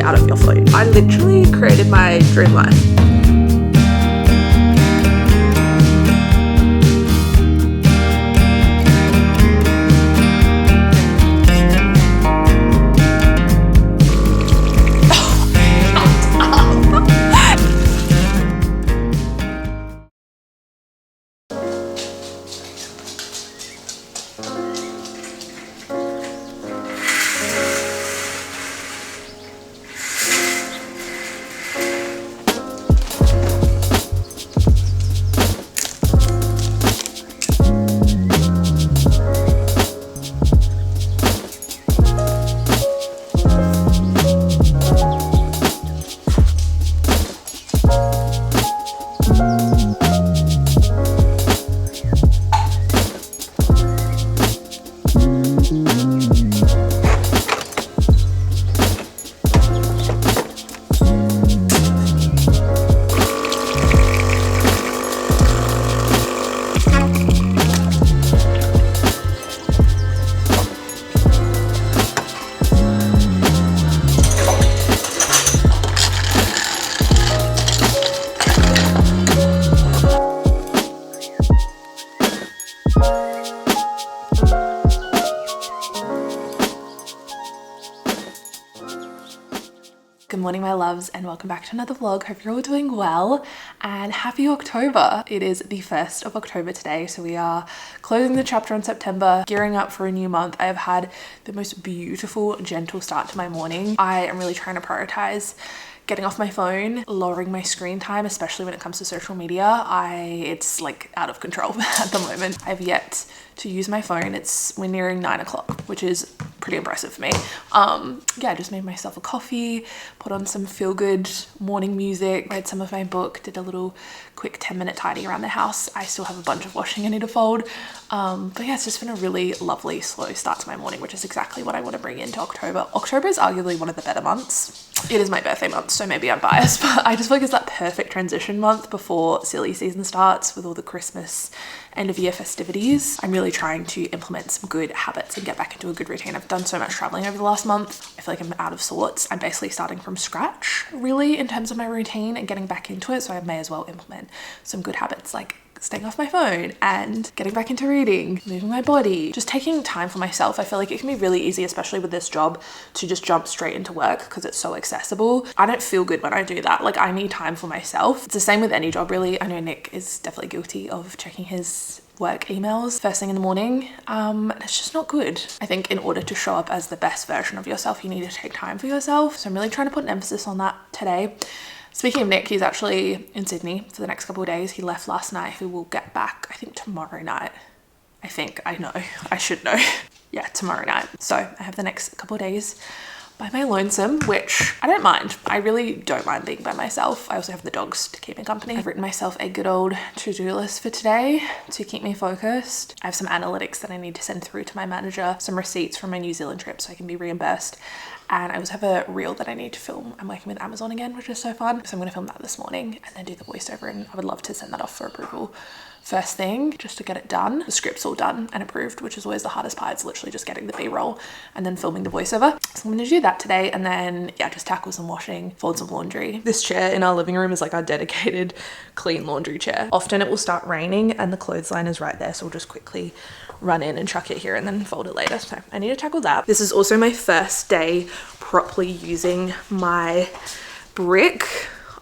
out of your phone. I literally created my dream life. Good morning, my loves, and welcome back to another vlog. Hope you're all doing well and happy October. It is the 1st of October today, so we are closing the chapter on September, gearing up for a new month. I have had the most beautiful, gentle start to my morning. I am really trying to prioritize getting off my phone, lowering my screen time, especially when it comes to social media. It's like out of control at the moment. I've yet to use my phone. We're nearing 9 o'clock, which is pretty impressive for me. Yeah, I just made myself a coffee, put on some feel-good morning music, read some of my book, did a little quick 10-minute tidy around the house. I still have a bunch of washing I need to fold. But yeah, it's just been a really lovely, slow start to my morning, which is exactly what I want to bring into October. October is arguably one of the better months. It is my birthday month, so maybe I'm biased, but I just feel like it's that perfect transition month before silly season starts with all the Christmas end of year festivities. I'm really trying to implement some good habits and get back into a good routine. I've done so much traveling over the last month. I feel like I'm out of sorts. I'm basically starting from scratch, really, in terms of my routine and getting back into it. So I may as well implement some good habits like staying off my phone and getting back into reading, moving my body, just taking time for myself. I feel like it can be really easy, especially with this job, to just jump straight into work because it's so accessible. I don't feel good when I do that. Like, I need time for myself. It's the same with any job, really. I know Nick is definitely guilty of checking his work emails first thing in the morning. It's just not good. I think in order to show up as the best version of yourself, you need to take time for yourself. So I'm really trying to put an emphasis on that today. Speaking of Nick, he's actually in Sydney for the next couple of days. He left last night. He will get back, I think, tomorrow night. I should know. Yeah, tomorrow night. So I have the next couple of days by my lonesome, which I don't mind. I really don't mind being by myself. I also have the dogs to keep me company. I've written myself a good old to-do list for today to keep me focused. I have some analytics that I need to send through to my manager, some receipts from my New Zealand trip so I can be reimbursed. And I also have a reel that I need to film. I'm working with Amazon again, which is so fun. So I'm gonna film that this morning and then do the voiceover, and I would love to send that off for approval first thing, just to get it done. The script's all done and approved, which is always the hardest part. It's literally just getting the B-roll and then filming the voiceover. So I'm gonna do that today, and then yeah, just tackle some washing, fold some laundry. This chair in our living room is like our dedicated clean laundry chair. Often it will start raining and the clothesline is right there, so we'll just quickly run in and chuck it here and then fold it later. So I need to tackle that. This is also my first day properly using my brick.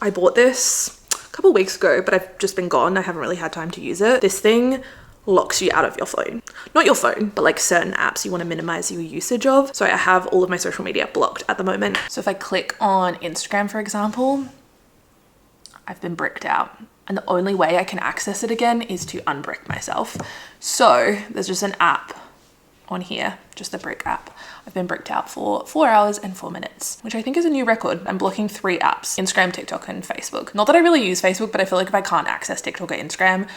I bought this a couple weeks ago, but I've just been gone. I haven't really had time to use it. This thing locks you out of your phone. Not your phone, but like certain apps you want to minimize your usage of. So I have all of my social media blocked at the moment. So if I click on Instagram, for example, I've been bricked out. And the only way I can access it again is to unbrick myself. So there's just an app on here, just the brick app. I've been bricked out for 4 hours and 4 minutes, which I think is a new record. I'm blocking 3 apps: Instagram, TikTok, and Facebook. Not that I really use Facebook, but I feel like if I can't access TikTok or Instagram,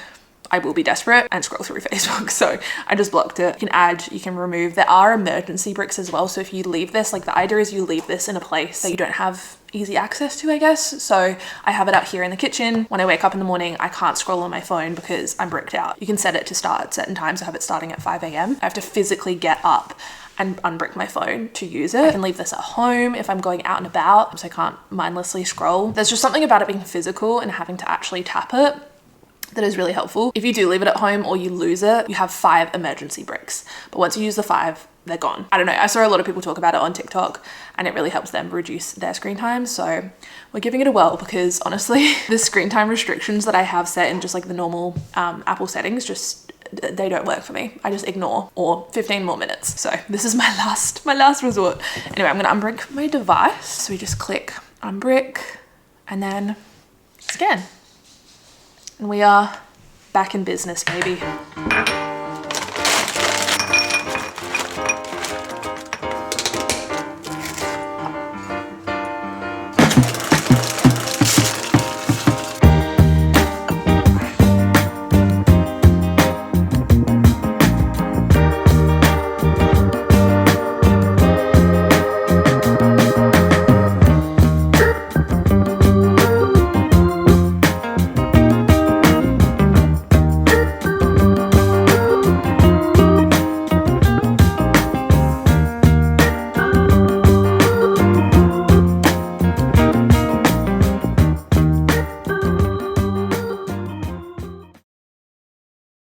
I will be desperate and scroll through Facebook. So I just blocked it. You can add, you can remove. There are emergency bricks as well. So if you leave this, like the idea is you leave this in a place that you don't have easy access to, I guess. So I have it out here in the kitchen. When I wake up in the morning, I can't scroll on my phone because I'm bricked out. You can set it to start at certain times. I have it starting at 5 a.m. I have to physically get up and unbrick my phone to use it. I can leave this at home if I'm going out and about, so I can't mindlessly scroll. There's just something about it being physical and having to actually tap it that is really helpful. If you do leave it at home or you lose it, you have 5 emergency bricks. But once you use the 5, they're gone. I don't know. I saw a lot of people talk about it on TikTok and it really helps them reduce their screen time. So we're giving it a whirl because honestly, the screen time restrictions that I have set in just like the normal Apple settings, just they don't work for me. I just ignore, or 15 more minutes. So this is my last resort. Anyway, I'm gonna unbrick my device. So we just click unbrick and then scan. And we are back in business, baby.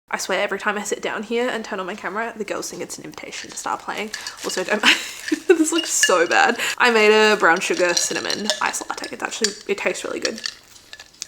I swear every time I sit down here and turn on my camera, the girls think it's an invitation to start playing. Also, don't this looks so bad. I made a brown sugar cinnamon ice latte. It tastes really good.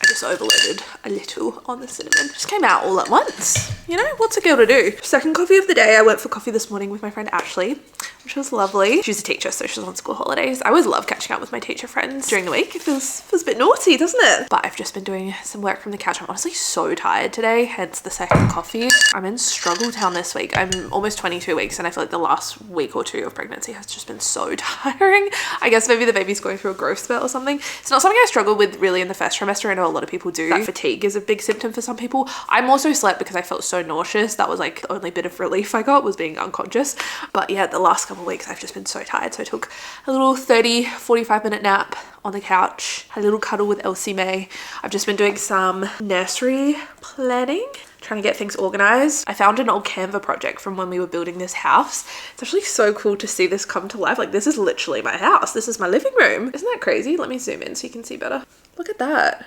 I just overloaded a little on the cinnamon. Just came out all at once. You know, what's a girl to do? Second coffee of the day. I went for coffee this morning with my friend Ashley, which was lovely. She's a teacher, so she's on school holidays. I always love catching up with my teacher friends during the week. It feels a bit naughty, doesn't it? But I've just been doing some work from the couch. I'm honestly so tired today, hence the second coffee. I'm in struggle town this week. I'm almost 22 weeks and I feel like the last week or 2 of pregnancy has just been so tiring. I guess maybe the baby's going through a growth spurt or something. It's not something I struggled with really in the first trimester. I know a lot of people do. That fatigue is a big symptom for some people. I also slept because I felt so nauseous. That was like the only bit of relief I got, was being unconscious. But yeah, the last couple of weeks I've just been so tired. So I took a little 30-45 minute nap on the couch, had a little cuddle with Elsie May. I've just been doing some nursery planning, trying to get things organized. I found an old Canva project from when we were building this house. It's actually so cool to see this come to life. Like, this is literally my house. This is my living room. Isn't that crazy? Let me zoom in so you can see better. Look at that.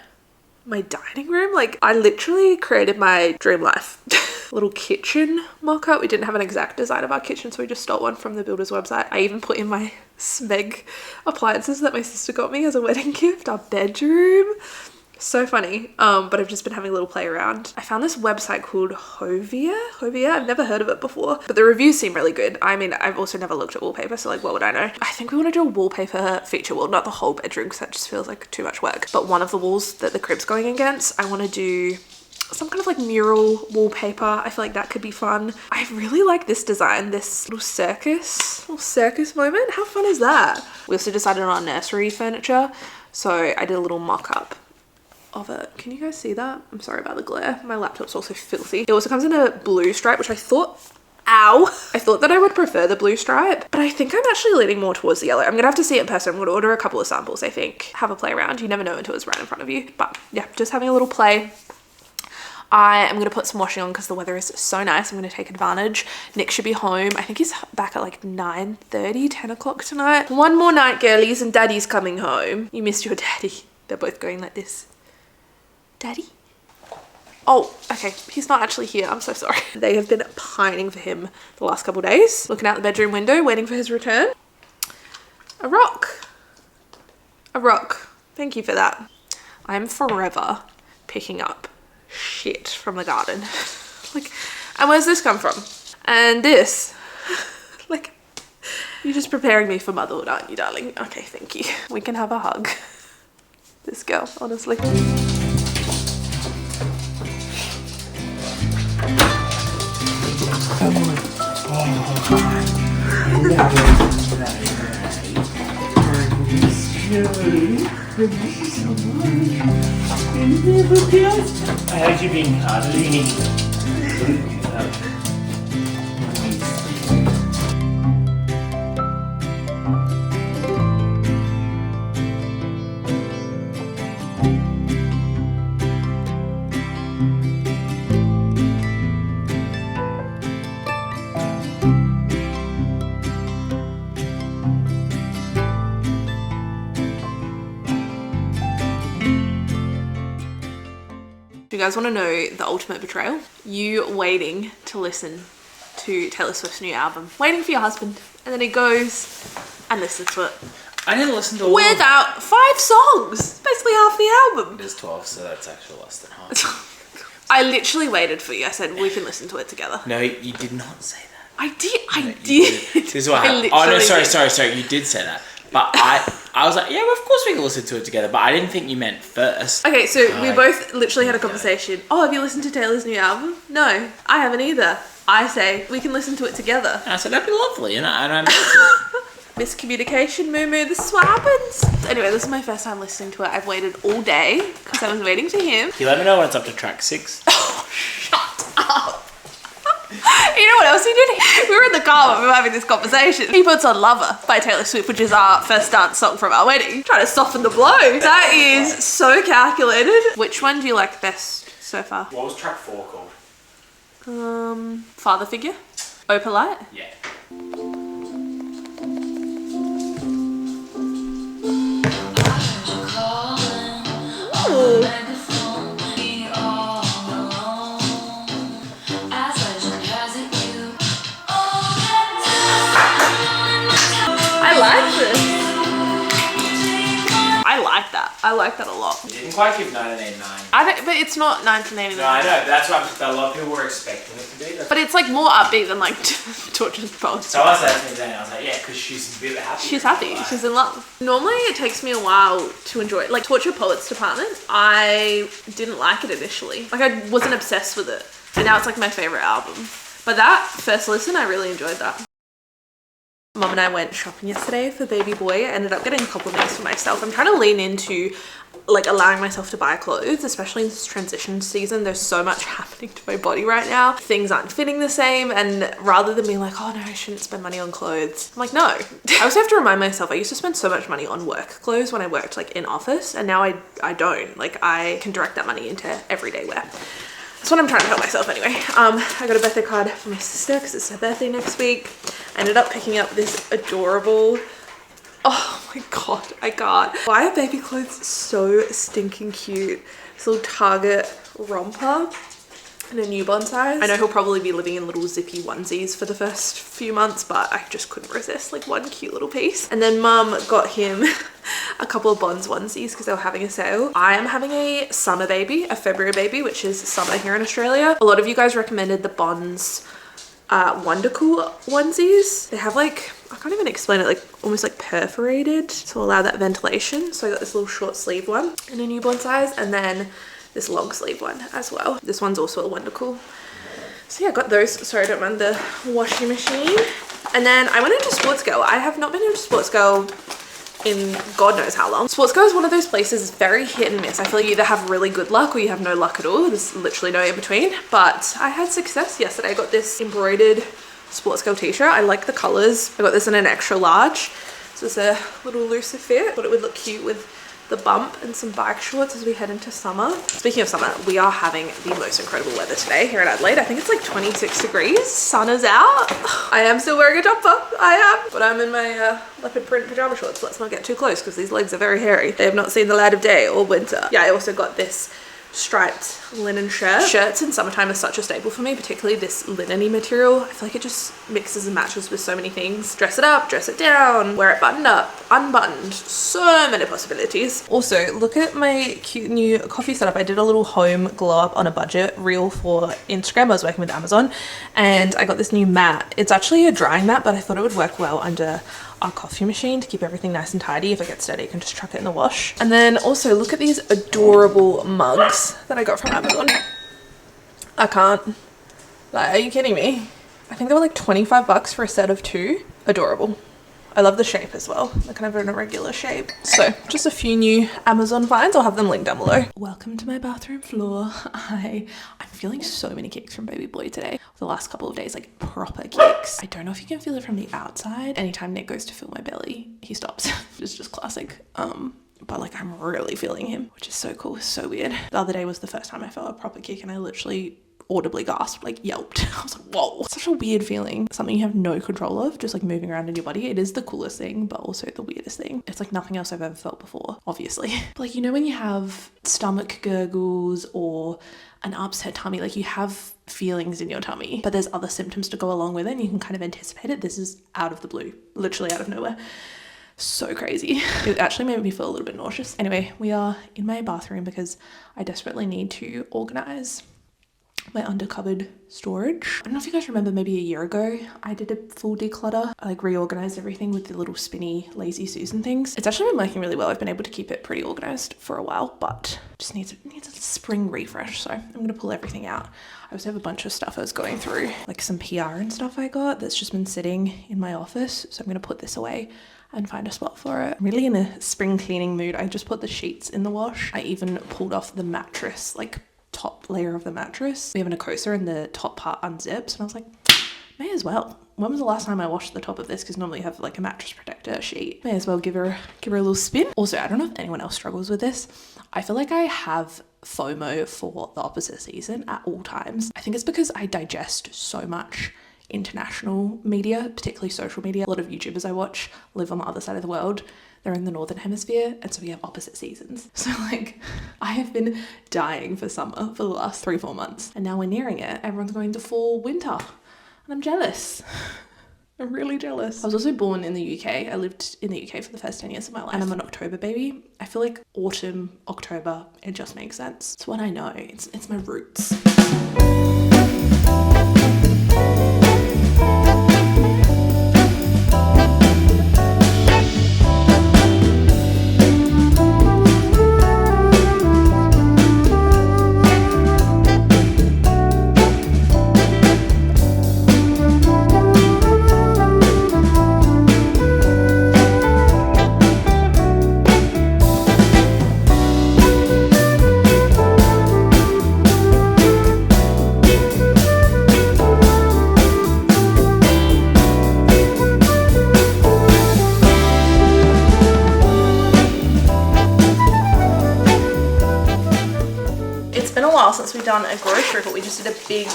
My dining room. Like, I literally created my dream life. Little kitchen mock-up. We didn't have an exact design of our kitchen, so we just stole one from the builder's website. I even put in my Smeg appliances that my sister got me as a wedding gift. Our bedroom. So funny. But I've just been having a little play around. I found this website called Hovia. I've never heard of it before, but the reviews seem really good. I mean, I've also never looked at wallpaper, so like, what would I know? I think we want to do a wallpaper feature wall, not the whole bedroom because that just feels like too much work, but one of the walls that the crib's going against. I want to do some kind of like mural wallpaper. I feel like that could be fun. I really like this design, this little circus moment. How fun is that? We also decided on nursery furniture, so I did a little mock-up of it. Can you guys see that? I'm sorry about the glare. My laptop's also filthy. It also comes in a blue stripe, which I thought, I thought that I would prefer the blue stripe, but I think I'm actually leaning more towards the yellow. I'm gonna have to see it in person. I'm gonna order a couple of samples, I think. Have a play around. You never know until it's right in front of you. But yeah, just having a little play. I am going to put some washing on because the weather is so nice. I'm going to take advantage. Nick should be home. I think he's back at like 9:30, 10 o'clock tonight. One more night, girlies, and daddy's coming home. You missed your daddy. They're both going like this. Daddy? Oh, okay. He's not actually here. I'm so sorry. They have been pining for him the last couple of days. Looking out the bedroom window, waiting for his return. A rock. A rock. Thank you for that. I'm forever picking up shit from the garden. Like, and where's this come from? And this. Like, you're just preparing me for motherhood, aren't you, darling? Okay, thank you. We can have a hug. This girl, honestly. I heard you being cuddly. guys want to know the ultimate betrayal? You waiting to listen to Taylor Swift's new album. Waiting for your husband. And then he goes and listens to it. I didn't listen to all Without 5 songs. Basically half the album. It is 12, so that's actually less than half. I literally waited for you. I said, we can listen to it together. No, you did not say that. I did. No, I did. This is what happened. Oh, no, sorry. You did say that. But I was like, yeah, well, of course we can listen to it together. But I didn't think you meant first. Okay, so we both literally had a conversation. Oh, have you listened to Taylor's new album? No, I haven't either. I say, we can listen to it together. And I said, that'd be lovely. And I meant it. Miscommunication, moo-moo, this is what happens. Anyway, this is my first time listening to it. I've waited all day because I was waiting for him. Can you let me know when it's up to track 6? Oh, shut up. You know what else he did? We were in the car when we were having this conversation. He puts on Lover by Taylor Swift, which is our first dance song from our wedding. Trying to soften the blow. That is so calculated. Which one do you like best so far? What was track 4 called? Father Figure? Opalite? Yeah. Ooh. I like this. I like that a lot. You didn't quite give 1989. I don't, but it's not 1989. No, I know. That's what a lot of people were expecting it to be. But it's like more upbeat than like Tortured Poets. So I was asking Zane, I was like, yeah, because she's a bit happy. She's happy. She's in love. Normally it takes me a while to enjoy it. Like Tortured Poets Department, I didn't like it initially. Like I wasn't obsessed with it. And now it's like my favorite album. But that first listen, I really enjoyed that. Mum and I went shopping yesterday for baby boy. I ended up getting a couple of things for myself. I'm trying to lean into like allowing myself to buy clothes, especially in this transition season. There's so much happening to my body right now. Things aren't fitting the same, and rather than being like, oh no, I shouldn't spend money on clothes, I'm like, no. I also have to remind myself, I used to spend so much money on work clothes when I worked like in office, and now I don't. Like I can direct that money into everyday wear. That's what I'm trying to tell myself anyway. I got a birthday card for my sister because it's her birthday next week. I ended up picking up this adorable, oh my god, I can't. Why are baby clothes so stinking cute? This little Target romper in a newborn size. I know he'll probably be living in little zippy onesies for the first few months, but I just couldn't resist like one cute little piece. And then mum got him a couple of Bonds onesies because they were having a sale. I am having a summer baby, a February baby, which is summer here in Australia. A lot of you guys recommended the Bonds Wondercool onesies. They have like, I can't even explain it, like almost like perforated to allow that ventilation. So I got this little short sleeve one in a newborn size, and then this long sleeve one as well. This one's also a Wondercool. So yeah, I got those. Sorry, I don't mind the washing machine. And then I went into Sports Girl. I have not been into Sports Girl in God knows how long. Sports Girl is one of those places, very hit and miss. I feel like you either have really good luck or you have no luck at all. There's literally no in between. But I had success yesterday. I got this embroidered Sports Girl t-shirt. I like the colors. I got this in an extra large. So it's a little looser fit. Thought it would look cute with the bump and some bike shorts as we head into summer. Speaking of summer, we are having the most incredible weather today here in Adelaide. I think it's like 26 degrees. Sun is out. I am still wearing a jumper. I am. But I'm in my leopard print pajama shorts. Let's not get too close because these legs are very hairy. They have not seen the light of day all winter. Yeah, I also got this striped linen shirt. Shirts in summertime are such a staple for me, particularly this linen-y material. I feel like it just mixes and matches with so many things. Dress it up, dress it down, wear it buttoned up, unbuttoned, so many possibilities. Also, look at my cute new coffee setup. I did a little home glow up on a budget reel for Instagram. I was working with Amazon and I got this new mat. It's actually a drying mat, but I thought it would work well under our coffee machine to keep everything nice and tidy. If it gets dirty, you can just chuck it in the wash. And then also look at these adorable mugs that I got from Amazon. I can't. Like, are you kidding me? I think they were like 25 bucks for a set of 2. Adorable. I love the shape as well. They're kind of in a regular shape. So just a few new Amazon finds. I'll have them linked down below. Welcome to my bathroom floor. I'm feeling so many kicks from baby boy today. The last couple of days, like proper kicks. I don't know if you can feel it from the outside. Anytime Nick goes to feel my belly, he stops. It's just classic. But like I'm really feeling him, which is so cool. It's so weird. The other day was the first time I felt a proper kick and I literally audibly gasped, like yelped. I was like, whoa, such a weird feeling. Something you have no control of, just like moving around in your body. It is the coolest thing, but also the weirdest thing. It's like nothing else I've ever felt before, obviously. But like, you know, when you have stomach gurgles or an upset tummy, like you have feelings in your tummy, but there's other symptoms to go along with it and you can kind of anticipate it. This is out of the blue, literally out of nowhere. So crazy. It actually made me feel a little bit nauseous. Anyway, we are in my bathroom because I desperately need to organize my undercovered storage. I don't know if you guys remember, maybe a year ago I did a full declutter. I like reorganized everything with the little spinny Lazy Susan things. It's actually been working really well. I've been able to keep it pretty organized for a while, but just needs a spring refresh. So I'm gonna pull everything out. I also have a bunch of stuff I was going through, like some PR and stuff I got that's just been sitting in my office. So I'm gonna put this away and find a spot for it. I'm really in a spring cleaning mood. I just put the sheets in the wash. I even pulled off the mattress, like top layer of the mattress. We have an Acosa and the top part unzips, and I was like, may as well. When was the last time I washed the top of this? Because normally you have like a mattress protector sheet. May as well give her a little spin. Also, I don't know if anyone else struggles with this. I feel like I have FOMO for the opposite season at all times. I think it's because I digest so much international media, particularly social media. A lot of YouTubers I watch live on the other side of the world. They're in the northern hemisphere, and so we have opposite seasons. So like, I have been dying for summer for the last 3-4 months, and now we're nearing it. Everyone's going to fall, winter, and I'm jealous. I'm really jealous. I was also born in the UK. I lived in the UK for the first 10 years of my life, and I'm an October baby. I feel like autumn, October, it just makes sense. It's what I know. It's my roots. Since we've done a grocery, but we just did a big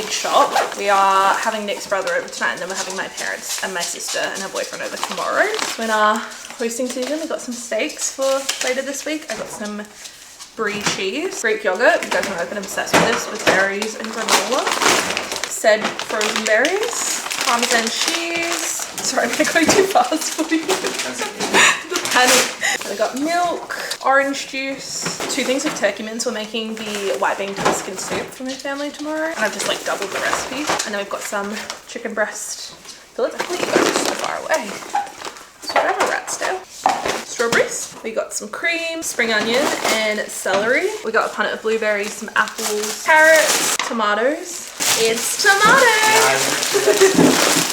shop. We are having Nick's brother over tonight, and then we're having my parents and my sister and her boyfriend over tomorrow. So in our hosting season, we got some steaks for later this week. I got some brie cheese, Greek yogurt. You guys know I've been obsessed with this, with berries and granola. Said frozen berries, Parmesan cheese. Sorry, am I going too fast for you? The panic. And I got milk, orange juice, 2 things of turkey mince. We're making the white bean Tuscan soup for my family tomorrow, and I've just like doubled the recipe. And then we've got some chicken breast fillets. I feel like you guys are so far away. So I have a rat still. Strawberries. We got some cream, spring onion, and celery. We got a punnet of blueberries, some apples, carrots, tomatoes. It's tomatoes!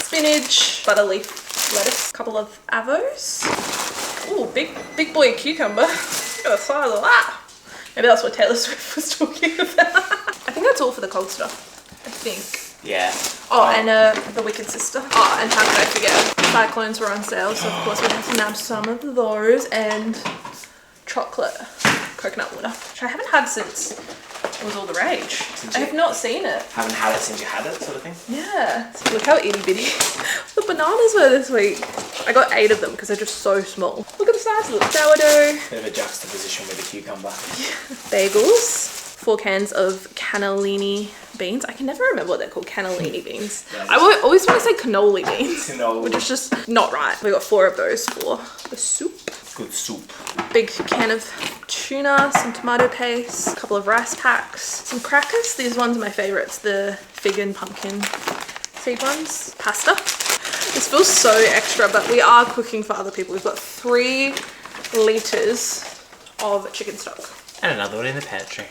Spinach, butter leaf lettuce, a couple of avos. Ooh, big boy cucumber. Look at the size of that. Maybe that's what Taylor Swift was talking about. I think that's all for the cold stuff. I think. Yeah. Oh, and the Wicked Sister. Oh, and how could I forget? Cyclones were on sale, so of course we have to nab some of those, and chocolate coconut water, which I haven't had since it was all the rage. I have not seen it. Haven't had it since you had it, sort of thing? Yeah. So look how itty bitty the bananas were this week. I got 8 of them because they're just so small. Look at the size of them. Sourdough. Bit of a juxtaposition with the cucumber. Bagels. 4 cans of cannellini beans. I can never remember what they're called, cannellini beans. Yeah, I always want to say cannoli beans, Cannoli. which is just not right. We got 4 of those for the soup. Good soup. Big can of tuna, some tomato paste, a couple of rice packs, some crackers. These ones are my favorites, the fig and pumpkin seed ones. Pasta. This feels so extra, but we are cooking for other people. We've got 3 litres of chicken stock. And another one in the pantry.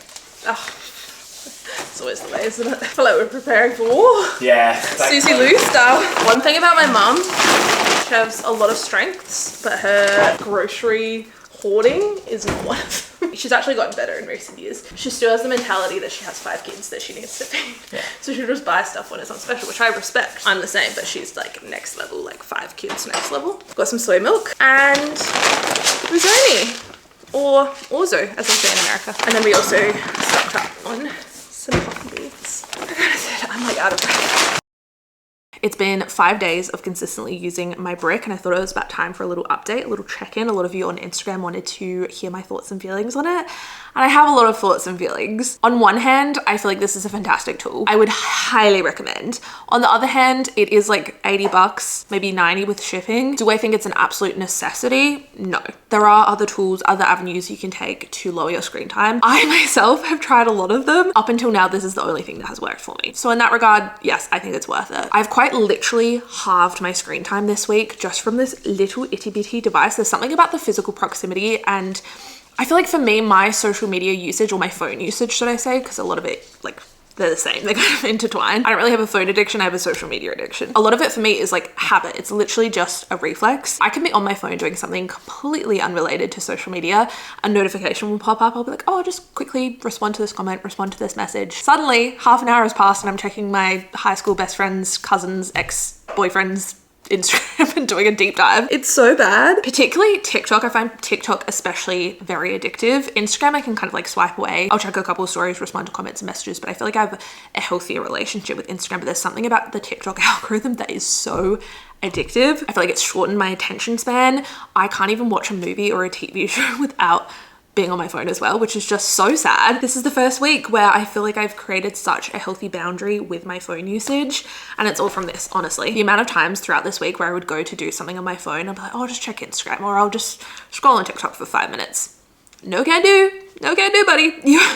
Oh, it's always the way, isn't it? I feel like we're preparing for war. Yeah. Susie Lou style. One thing about my mum, she has a lot of strengths, but her grocery hoarding is not one of them. She's actually gotten better in recent years. She still has the mentality that she has 5 kids that she needs to feed. Yeah. So she'll just buy stuff when it's on special, which I respect. I'm the same, but she's like next level, like 5 kids next level. Got some soy milk and risotto. Or orzo, as they say in America. And then we also stocked up on some pumpkin beans. literally out of breath. It's been 5 days of consistently using my brick, and I thought it was about time for a little update, a little check-in. A lot of you on Instagram wanted to hear my thoughts and feelings on it, and I have a lot of thoughts and feelings. On one hand, I feel like this is a fantastic tool. I would highly recommend. On the other hand, it is like 80 bucks, maybe 90 with shipping. Do I think it's an absolute necessity? No. There are other tools, other avenues you can take to lower your screen time. I myself have tried a lot of them. Up until now, this is the only thing that has worked for me. So in that regard, yes, I think it's worth it. I've quite literally halved my screen time this week just from this little itty bitty device. There's something about the physical proximity, and I feel like for me, my social media usage, or my phone usage, should I say, because a lot of it, like, they're the same, they're kind of intertwined. I don't really have a phone addiction, I have a social media addiction. A lot of it for me is like habit. It's literally just a reflex. I can be on my phone doing something completely unrelated to social media. A notification will pop up. I'll be like, oh, I'll just quickly respond to this comment, respond to this message. Suddenly, half an hour has passed and I'm checking my high school best friend's cousin's ex-boyfriend's Instagram and doing a deep dive. It's so bad. Particularly TikTok. I find TikTok especially very addictive. Instagram, I can kind of like swipe away. I'll check a couple of stories, respond to comments and messages, but I feel like I have a healthier relationship with Instagram. But there's something about the TikTok algorithm that is so addictive. I feel like it's shortened my attention span. I can't even watch a movie or a TV show without being on my phone as well, which is just so sad. This is the first week where I feel like I've created such a healthy boundary with my phone usage, and it's all from this, honestly. The amount of times throughout this week where I would go to do something on my phone, I'd be like, oh, I'll just check Instagram, or I'll just scroll on TikTok for 5 minutes. No can do. No can do, buddy.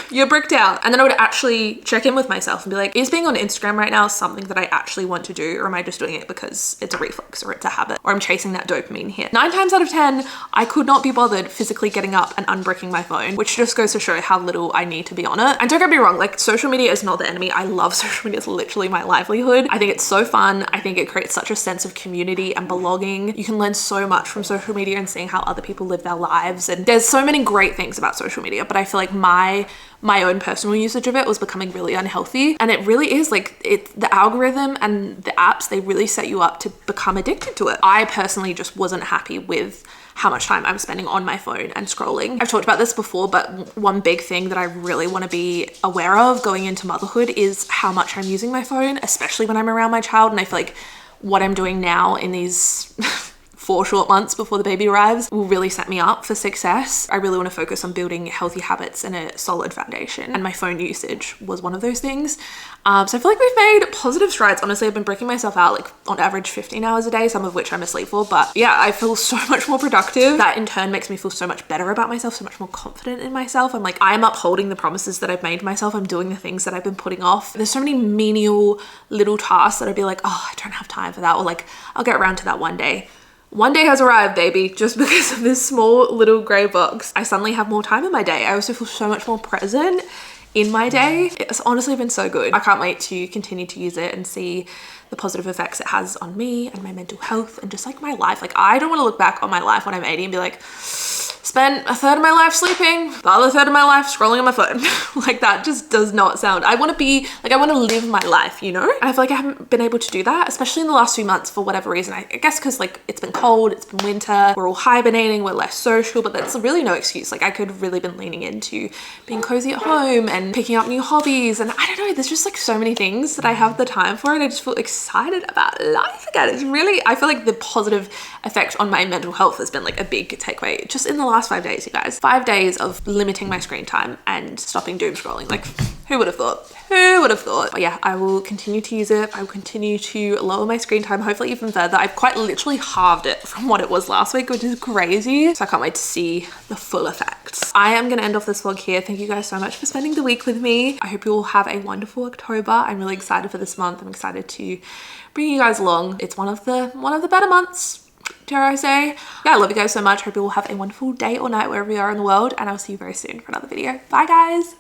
You're bricked out. And then I would actually check in with myself and be like, is being on Instagram right now something that I actually want to do, or am I just doing it because it's a reflex or it's a habit, or I'm chasing that dopamine hit? 9 times out of 10, I could not be bothered physically getting up and unbricking my phone, which just goes to show how little I need to be on it. And don't get me wrong, like, social media is not the enemy. I love social media. It's literally my livelihood. I think it's so fun. I think it creates such a sense of community and belonging. You can learn so much from social media and seeing how other people live their lives. And there's so many great things about social media, but I feel like my own personal usage of it was becoming really unhealthy. And it really is like, the algorithm and the apps, they really set you up to become addicted to it. I personally just wasn't happy with how much time I'm spending on my phone and scrolling. I've talked about this before, but one big thing that I really want to be aware of going into motherhood is how much I'm using my phone, especially when I'm around my child. And I feel like what I'm doing now in these 4 short months before the baby arrives will really set me up for success. I really want to focus on building healthy habits and a solid foundation, and my phone usage was one of those things. So I feel like we've made positive strides. Honestly, I've been breaking myself out like on average 15 hours a day, some of which I'm asleep for, but yeah, I feel so much more productive. That in turn makes me feel so much better about myself, so much more confident in myself. I'm like, I'm upholding the promises that I've made myself. I'm doing the things that I've been putting off. There's so many menial little tasks that I'd be like, oh, I don't have time for that, or like, I'll get around to that one day. One day has arrived, baby. Just because of this small little gray box, I suddenly have more time in my day. I also feel so much more present in my day. It's honestly been so good. I can't wait to continue to use it and see the positive effects it has on me and my mental health and just like my life. Like, I don't want to look back on my life when I'm 80 and be like, spent a third of my life sleeping, the other third of my life scrolling on my phone. Like, that just does not sound, I want to be like, I want to live my life, you know? And I feel like I haven't been able to do that, especially in the last few months for whatever reason. I guess because like it's been cold, it's been winter, we're all hibernating, we're less social, but that's really no excuse. Like, I could have really been leaning into being cozy at home and picking up new hobbies. And I don't know, there's just like so many things that I have the time for, and I just feel excited about life again. It's really, I feel like the positive effect on my mental health has been like a big takeaway just in the last 5 days, you guys. 5 days of limiting my screen time and stopping doom scrolling. Like, who would have thought? Who would have thought? But yeah, I will continue to use it. I will continue to lower my screen time, hopefully even further. I've quite literally halved it from what it was last week, which is crazy. So I can't wait to see the full effects. I am going to end off this vlog here. Thank you guys so much for spending the week with me. I hope you all have a wonderful October. I'm really excited for this month. I'm excited to bring you guys along. It's one of the better months, dare I say. Yeah, I love you guys so much. Hope you all have a wonderful day or night wherever you are in the world, and I'll see you very soon for another video. Bye guys.